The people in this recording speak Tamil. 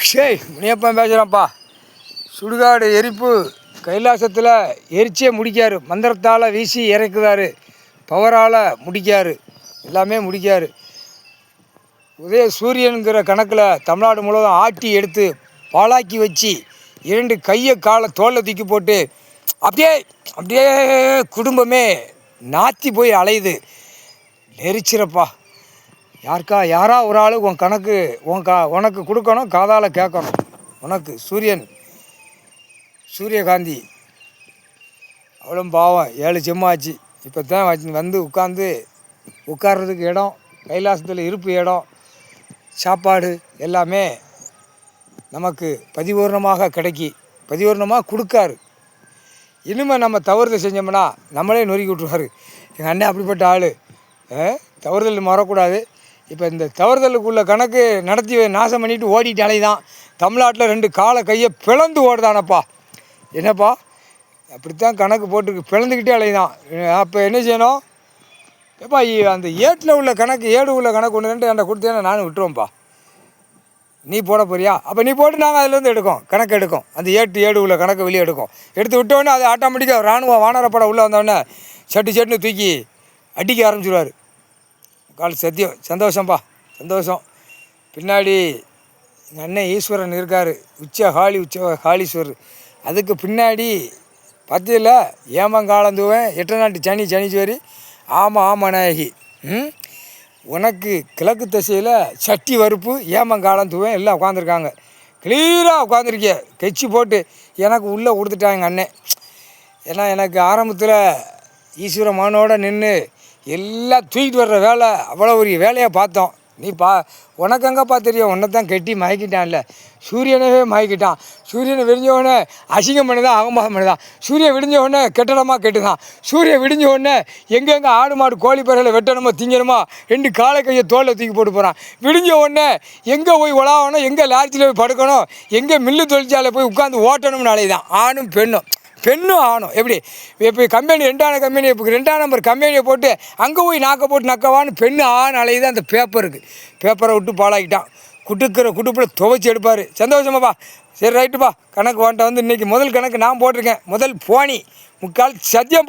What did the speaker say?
சரி, முனியப்பன் பேசுகிறேன்ப்பா. சுடுகாடு எரிப்பு கைலாசத்தில் எரிச்சே முடிக்காரு. மந்திரத்தால் வீசி இறக்குதாரு, பவரால் முடிக்காரு, எல்லாமே முடிக்காரு. உதய சூரியனுங்கிற கணக்கில் தமிழ்நாடு முழுவதும் ஆட்டி எடுத்து பாலாக்கி வச்சு 2 கையை காலை தோளில் தூக்கி போட்டு அப்படியே அப்படியே குடும்பமே நாத்தி போய் அலையுது. நெரிச்சிரப்பா. யாரா ஒரு ஆள் உன் கணக்கு உனக்கு கொடுக்கணும், காதால் கேட்கணும். உனக்கு சூரியகாந்தி அவ்வளோ பாவம் 7 செம்மாச்சு. இப்போ தான் வந்து உட்கார்றதுக்கு இடம், கைலாசத்தில் இருப்பு இடம், சாப்பாடு எல்லாமே நமக்கு பதிபூர்ணமாக பதிபூர்ணமாக கொடுக்காரு. இனிமேல் நம்ம தவறுதல் செஞ்சோம்னா நம்மளே நொறுக்கி விட்ருவார். எங்கள் அண்ணன் அப்படிப்பட்ட ஆள். தவறுதல் மறக்கூடாது. இப்போ இந்த தவறுதலுக்குள்ள கணக்கு நடத்தி நாசம் பண்ணிவிட்டு ஓடிட்டு அலைதான். தமிழ்நாட்டில் 2 காலை கையை பிளந்து ஓடுதானப்பா. என்னப்பா அப்படித்தான் கணக்கு போட்டுருக்கு, பிளந்துக்கிட்டே அலைதான். அப்போ என்ன செய்யணும்? ஏப்பா அந்த ஏட்டில் உள்ள கணக்கு, ஏடு உள்ள கணக்கு 1 2 என்கிட்ட கொடுத்தேன்னா நானும் விட்டுருவோம்ப்பா. நீ போட போறியா? அப்போ நீ போட்டு நாங்கள் அதுலேருந்து கணக்கு எடுக்கும். அந்த ஏடு உள்ள கணக்கு வெளியே எடுத்து விட்டோன்னே அது ஆட்டோமேட்டிக்காக இராணுவம் வானரப்படம் உள்ளே வந்தோடனே சட்டுன்னு தூக்கி அடிக்க ஆரம்பிச்சிடுவார். கால் சத்தியம். சந்தோஷம்ப்பா, சந்தோஷம். பின்னாடி எங்கள் அண்ணன் ஈஸ்வரன் இருக்கார், உச்ச காளீஸ்வரர். அதுக்கு பின்னாடி பத்தியில் ஏமங்காலந்துவன் 8 நாட்டு சனீஸ்வரி ஆமாநாயகி. உனக்கு கிழக்கு திசையில் சட்டி வறுப்பு ஏமங்காலந்துவன் எல்லாம் உட்காந்துருக்காங்க. கிளியராக உட்காந்துருக்கிய கெச்சி போட்டு எனக்கு உள்ளே கொடுத்துட்டாங்க எங்கள் அண்ணன். ஏன்னா எனக்கு ஆரம்பத்தில் ஈஸ்வர மகனோட நின்று எல்லாம் தூக்கிட்டு வர்ற வேலை, அவ்வளோ ஒரு வேலையை பார்த்தோம். உனக்கு எங்கப்பா தெரியும்? உன்னை தான் கெட்டி மயக்கிட்டான்ல. சூரியனவே மயக்கிட்டான். சூரியனை விடிஞ்சவுடனே அசிங்கம் பண்ணிதான், அகம்பாகம் பண்ணிதான். சூரியன் விடிஞ்சவுடனே கெட்டடமாக கெட்டுதான். சூரியன் விடிஞ்சவுடனே எங்கெங்கே ஆடு மாடு கோழி பறவைகளை வெட்டணுமோ திங்கணுமோ 2 காலை கையை தோளில் தூக்கி போட்டு போகிறான். விடிஞ்ச உடனே எங்கே போய் உலாவணும், எங்கே லாட்சியில் போய் படுக்கணும், எங்கே மில்லு தொழிற்சாலை போய் உட்காந்து ஓட்டணும்னு அலைதான். ஆணும் பெண்ணும் ஆகணும். எப்படி இப்போ கம்பெனி 2ஆன கம்பெனி, இப்போ 2ஆம் நம்பர் கம்பெனியை போட்டு அங்கே போய் நாக்க போட்டு நக்கவான்னு பெண்ணு அலையுது. அந்த பேப்பரை விட்டு பாலாக்கிட்டான். குட்டுப்பில் துவைச்சி எடுப்பார். சந்தோஷமாப்பா. சரி ரைட்டுப்பா. கணக்கு வாண்ட வந்து இன்றைக்கி முதல் கணக்கு நான் போட்டிருக்கேன். முதல் போனி 3/4 சத்தியம்ப்பா.